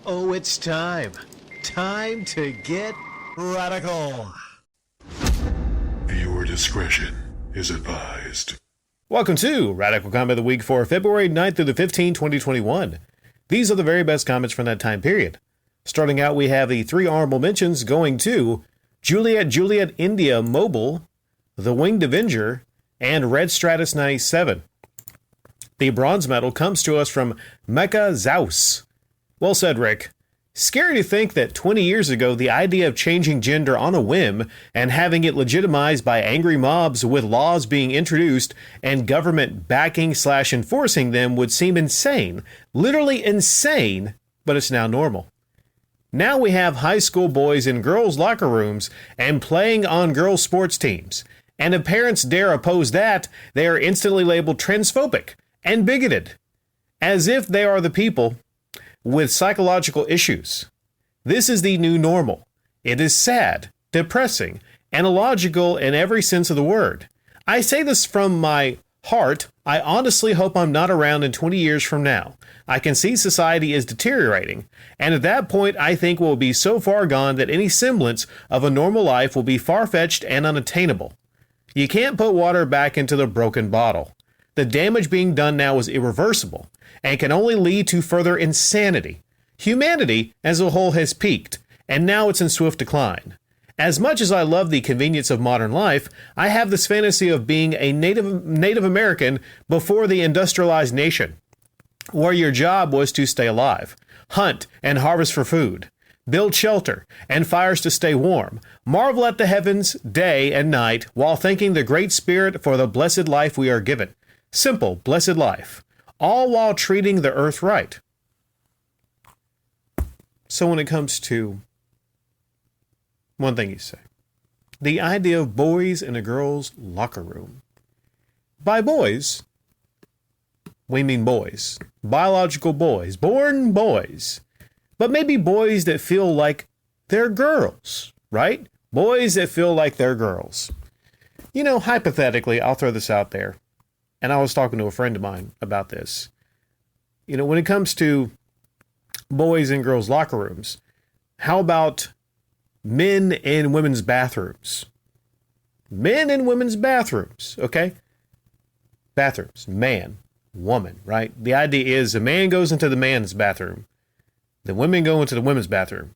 Oh, it's time. Time to get radical. Viewer discretion is advised. Welcome to Radical Comment of the Week for February 9th through the 15th, 2021. These are the very best comments from that time period. Starting out, we have the three honorable mentions going to Juliet India Mobile, The Winged Avenger, and Red Stratus 97. The bronze medal comes to us from Mecca Zaus. Well said, Rick. Scary to think that 20 years ago, the idea of changing gender on a whim and having it legitimized by angry mobs with laws being introduced and government backing/enforcing them would seem insane. Literally insane, but it's now normal. Now we have high school boys in girls' locker rooms and playing on girls' sports teams. And if parents dare oppose that, they are instantly labeled transphobic and bigoted, as if they are the people with psychological issues. This is the new normal. It is sad, depressing, and illogical in every sense of the word. I say this from my heart. I honestly hope I'm not around in 20 years from now. I can see society is deteriorating, and at that point I think we'll be so far gone that any semblance of a normal life will be far-fetched and unattainable. You can't put water back into the broken bottle. The damage being done now is irreversible and can only lead to further insanity. Humanity as a whole has peaked, and now it's in swift decline. As much as I love the convenience of modern life, I have this fantasy of being a Native American before the industrialized nation, where your job was to stay alive, hunt and harvest for food, build shelter and fires to stay warm, marvel at the heavens day and night while thanking the Great Spirit for the blessed life we are given. Simple, blessed life, all while treating the earth right. So when it comes to one thing you say, the idea of boys in a girl's locker room. By boys, we mean boys, biological boys, born boys, but maybe boys that feel like they're girls, right? Boys that feel like they're girls. You know, hypothetically, I'll throw this out there. And I was talking to a friend of mine about this. You know, when it comes to boys and girls' locker rooms, how about men in women's bathrooms? Men in women's bathrooms, okay? Bathrooms, man, woman, right? The idea is a man goes into the man's bathroom, the women go into the women's bathroom.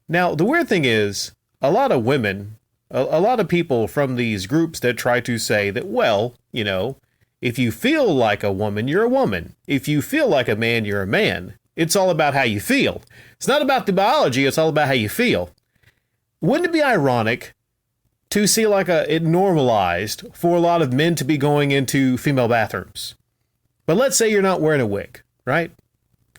Now, the weird thing is, a lot of women, a lot of people from these groups that try to say that, well, you know, if you feel like a woman, you're a woman. If you feel like a man, you're a man. It's all about how you feel. It's not about the biology. It's all about how you feel. Wouldn't it be ironic to see like it normalized for a lot of men to be going into female bathrooms? But let's say you're not wearing a wig, right?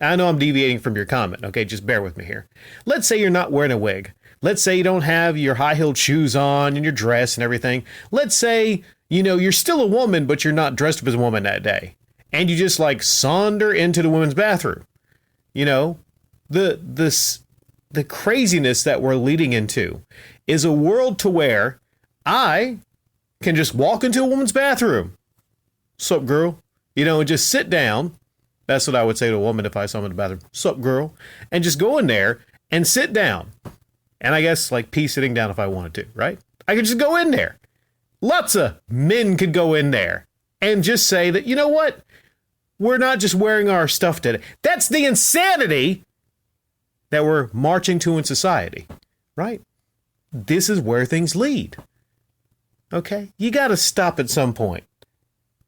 I know I'm deviating from your comment. Okay, just bear with me here. Let's say you're not wearing a wig. Let's say you don't have your high-heeled shoes on and your dress and everything. Let's say, you know, you're still a woman, but you're not dressed up as a woman that day. And you just like saunter into the women's bathroom. You know, the craziness that we're leading into is a world to where I can just walk into a woman's bathroom. Sup, girl? You know, and just sit down. That's what I would say to a woman if I saw them in the bathroom. Sup, girl? And just go in there and sit down. And I guess like pee sitting down if I wanted to, right? I could just go in there. Lots of men could go in there and just say that, you know what? We're not just wearing our stuff today. That's the insanity that we're marching to in society, right? This is where things lead. Okay? You got to stop at some point.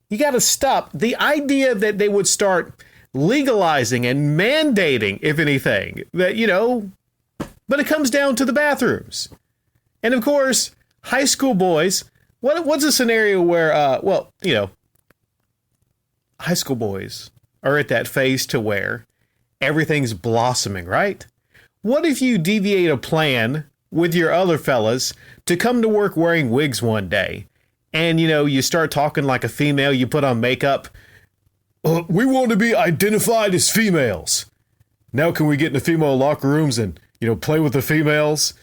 You got to stop. The idea that they would start legalizing and mandating, if anything, that, you know, but it comes down to the bathrooms. And of course, high school boys, what's a scenario where, well, you know, high school boys are at that phase to where everything's blossoming, right? What if you deviate a plan with your other fellas to come to work wearing wigs one day? And, you know, you start talking like a female, you put on makeup. We want to be identified as females. Now can we get in the female locker rooms and, you know, play with the females?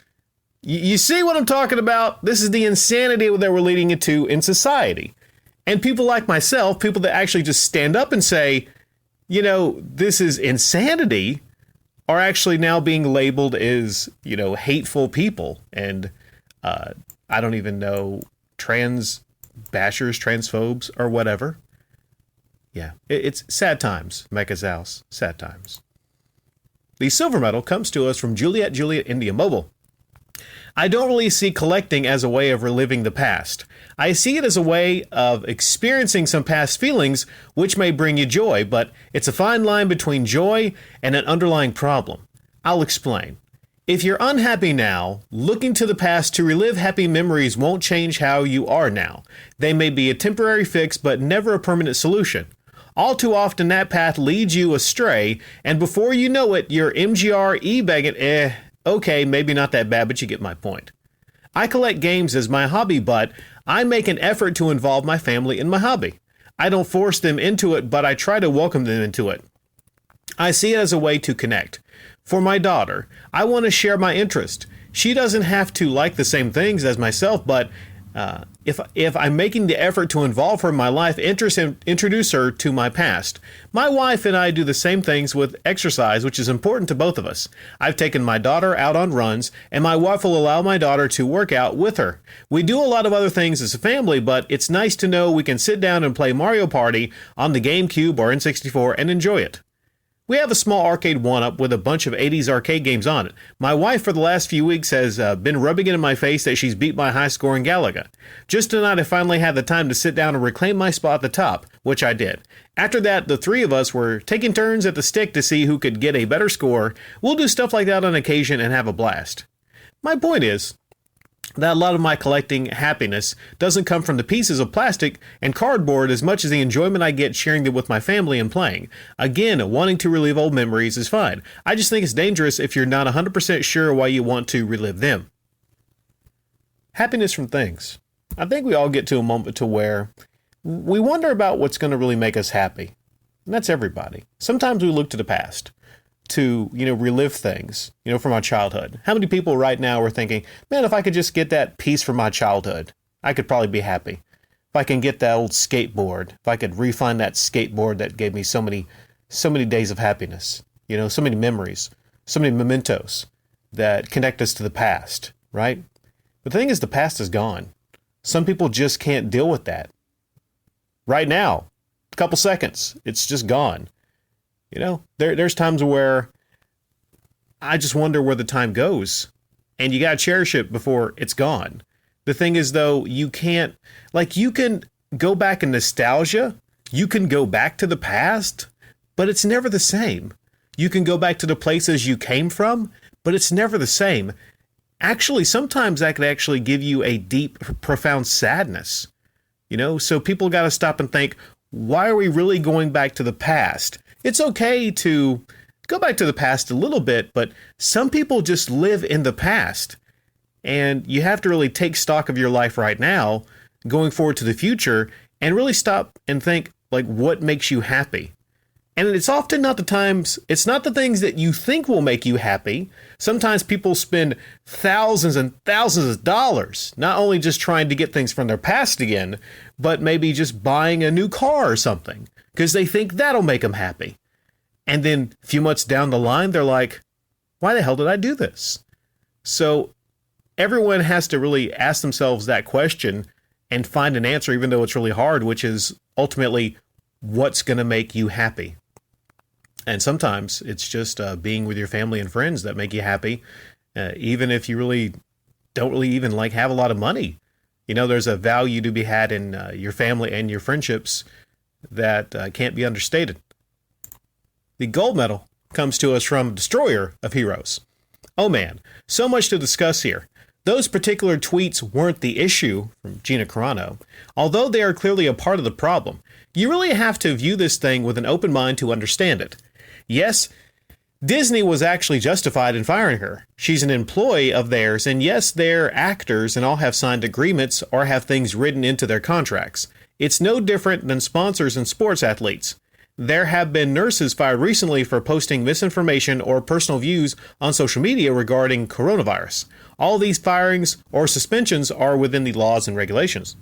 You see what I'm talking about? This is the insanity that we're leading into in society. And people like myself, people that actually just stand up and say, you know, this is insanity, are actually now being labeled as, hateful people. And I don't even know, trans bashers, transphobes, or whatever. Yeah, it's sad times, Mecha's House. Sad times. The silver medal comes to us from Juliet India Mobile. I don't really see collecting as a way of reliving the past. I see it as a way of experiencing some past feelings which may bring you joy, but it's a fine line between joy and an underlying problem. I'll explain. If you're unhappy now, looking to the past to relive happy memories won't change how you are now. They may be a temporary fix, but never a permanent solution. All too often that path leads you astray, and before you know it, you're MGR e-begging, okay, maybe not that bad, but you get my point. I collect games as my hobby, but I make an effort to involve my family in my hobby. I don't force them into it, but I try to welcome them into it. I see it as a way to connect. For my daughter, I want to share my interest. She doesn't have to like the same things as myself, but if I'm making the effort to involve her in my life, introduce her to my past. My wife and I do the same things with exercise, which is important to both of us. I've taken my daughter out on runs, and my wife will allow my daughter to work out with her. We do a lot of other things as a family, but it's nice to know we can sit down and play Mario Party on the GameCube or N64 and enjoy it. We have a small arcade one-up with a bunch of 80s arcade games on it. My wife for the last few weeks has been rubbing it in my face that she's beat my high score in Galaga. Just tonight I finally had the time to sit down and reclaim my spot at the top, which I did. After that, the three of us were taking turns at the stick to see who could get a better score. We'll do stuff like that on occasion and have a blast. My point is that a lot of my collecting happiness doesn't come from the pieces of plastic and cardboard as much as the enjoyment I get sharing them with my family and playing. Again, wanting to relive old memories is fine. I just think it's dangerous if you're not 100% sure why you want to relive them. Happiness from things. I think we all get to a moment to where we wonder about what's going to really make us happy. And that's everybody. Sometimes we look to the past to, relive things, from our childhood. How many people right now are thinking, man, if I could just get that piece from my childhood, I could probably be happy. If I can get that old skateboard, if I could refine that skateboard that gave me so many days of happiness, so many memories, so many mementos that connect us to the past, right? But the thing is, the past is gone. Some people just can't deal with that. Right now, a couple seconds, it's just gone. There's times where I just wonder where the time goes, and you got to cherish it before it's gone. The thing is, though, you can't, you can go back in nostalgia. You can go back to the past, but it's never the same. You can go back to the places you came from, but it's never the same. Actually, sometimes that could actually give you a deep, profound sadness. So people got to stop and think, why are we really going back to the past? It's okay to go back to the past a little bit, but some people just live in the past. And you have to really take stock of your life right now, going forward to the future, and really stop and think, what makes you happy? And it's often not it's not the things that you think will make you happy. Sometimes people spend thousands and thousands of dollars, not only just trying to get things from their past again, but maybe just buying a new car or something, because they think that'll make them happy. And then a few months down the line, they're like, why the hell did I do this? So everyone has to really ask themselves that question and find an answer, even though it's really hard, which is ultimately, what's going to make you happy? And sometimes it's just being with your family and friends that make you happy, even if you really don't really even have a lot of money. There's a value to be had in your family and your friendships that can't be understated. The gold medal comes to us from Destroyer of Heroes. Oh man, so much to discuss here. Those particular tweets weren't the issue, from Gina Carano, although they are clearly a part of the problem. You really have to view this thing with an open mind to understand it. Yes, Disney was actually justified in firing her. She's an employee of theirs, and yes, they're actors and all have signed agreements or have things written into their contracts. It's no different than sponsors and sports athletes. There have been nurses fired recently for posting misinformation or personal views on social media regarding coronavirus. All these firings or suspensions are within the laws and regulations.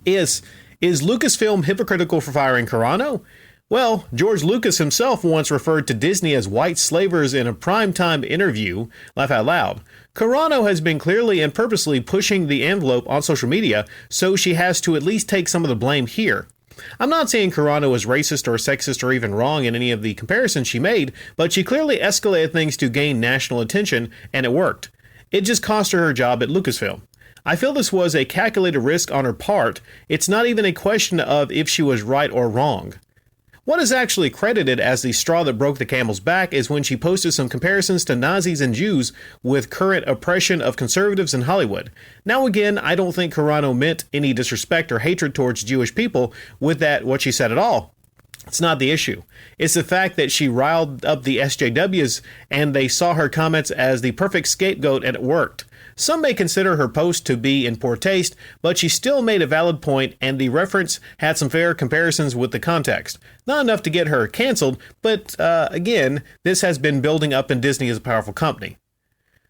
Is Lucasfilm hypocritical for firing Carano? Well, George Lucas himself once referred to Disney as white slavers in a primetime interview. Laugh out loud. Carano has been clearly and purposely pushing the envelope on social media, so she has to at least take some of the blame here. I'm not saying Carano is racist or sexist or even wrong in any of the comparisons she made, but she clearly escalated things to gain national attention, and it worked. It just cost her her job at Lucasfilm. I feel this was a calculated risk on her part. It's not even a question of if she was right or wrong. What is actually credited as the straw that broke the camel's back is when she posted some comparisons to Nazis and Jews with current oppression of conservatives in Hollywood. Now again, I don't think Carano meant any disrespect or hatred towards Jewish people with what she said at all. It's not the issue. It's the fact that she riled up the SJWs and they saw her comments as the perfect scapegoat, and it worked. Some may consider her post to be in poor taste, but she still made a valid point, and the reference had some fair comparisons with the context. Not enough to get her canceled, but again, this has been building up, and Disney is a powerful company.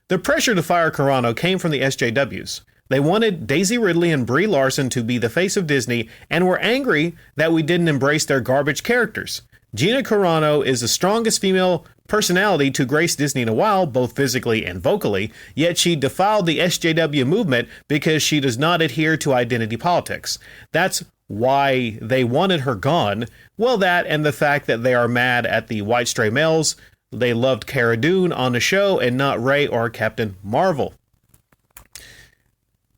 The pressure to fire Carano came from the SJWs. They wanted Daisy Ridley and Brie Larson to be the face of Disney and were angry that we didn't embrace their garbage characters. Gina Carano is the strongest female personality to grace Disney in a while, both physically and vocally, yet she defiled the SJW movement because she does not adhere to identity politics. That's why they wanted her gone. Well, that and the fact that they are mad at the white stray males. They loved Cara Dune on the show and not Rey or Captain Marvel.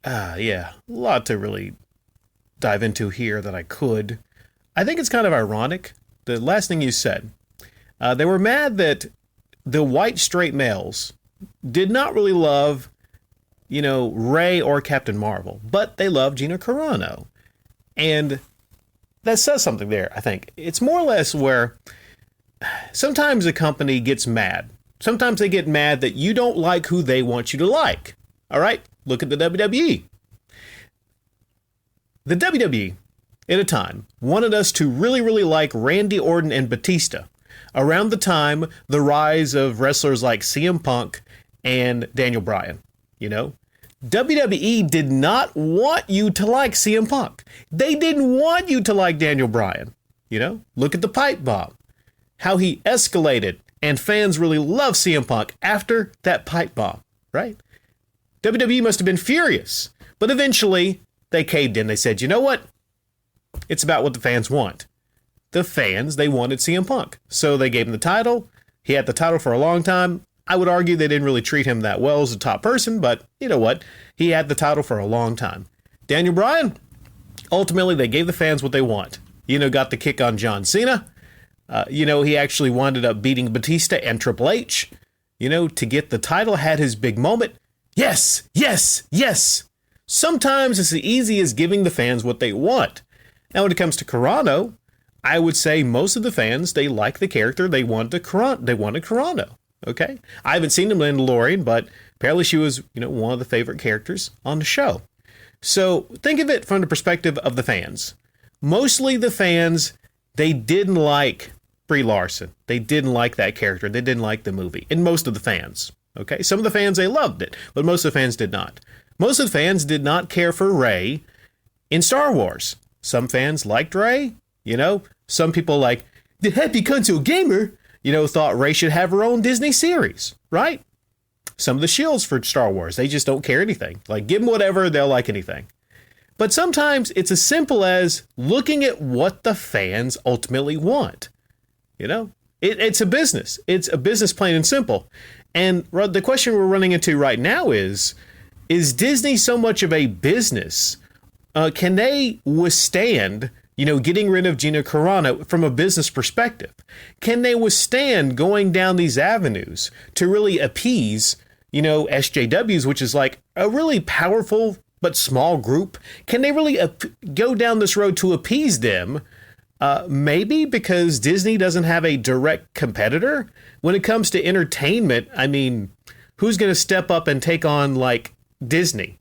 Yeah, a lot to really dive into here that I could. I think it's kind of ironic. The last thing you said, they were mad that the white straight males did not really love, Rey or Captain Marvel, but they love Gina Carano. And that says something there, I think. It's more or less where sometimes a company gets mad. Sometimes they get mad that you don't like who they want you to like. All right? Look at the WWE. The WWE, at a time, wanted us to really, really like Randy Orton and Batista. Around the time, the rise of wrestlers like CM Punk and Daniel Bryan, WWE did not want you to like CM Punk. They didn't want you to like Daniel Bryan. Look at the pipe bomb. How he escalated, and fans really love CM Punk after that pipe bomb, right? WWE must have been furious, but eventually they caved in. They said, you know what? It's about what the fans want. The fans, they wanted CM Punk. So they gave him the title. He had the title for a long time. I would argue they didn't really treat him that well as a top person, but you know what? He had the title for a long time. Daniel Bryan, ultimately they gave the fans what they want. Got the kick on John Cena. He actually wound up beating Batista and Triple H, to get the title, had his big moment. Yes, yes, yes. Sometimes it's as easy as giving the fans what they want. Now, when it comes to Carano, I would say most of the fans, they like the character. They wanted Carano. Okay. I haven't seen the Mandalorian, but apparently she was, one of the favorite characters on the show. So think of it from the perspective of the fans. Mostly the fans, they didn't like Brie Larson. They didn't like that character. They didn't like the movie. And most of the fans. Okay. Some of the fans, they loved it, but most of the fans did not. Most of the fans did not care for Rey in Star Wars. Some fans liked Rey. Some people like the happy console gamer, thought Rey should have her own Disney series, right? Some of the shields for Star Wars, they just don't care anything. Like, give them whatever, they'll like anything. But sometimes it's as simple as looking at what the fans ultimately want. It's a business. It's a business, plain and simple. And the question we're running into right now is Disney so much of a business? Can they withstand, getting rid of Gina Carano from a business perspective? Can they withstand going down these avenues to really appease, SJWs, which is like a really powerful but small group? Can they really go down this road to appease them? Maybe because Disney doesn't have a direct competitor. When it comes to entertainment, I mean, who's going to step up and take on like Disney?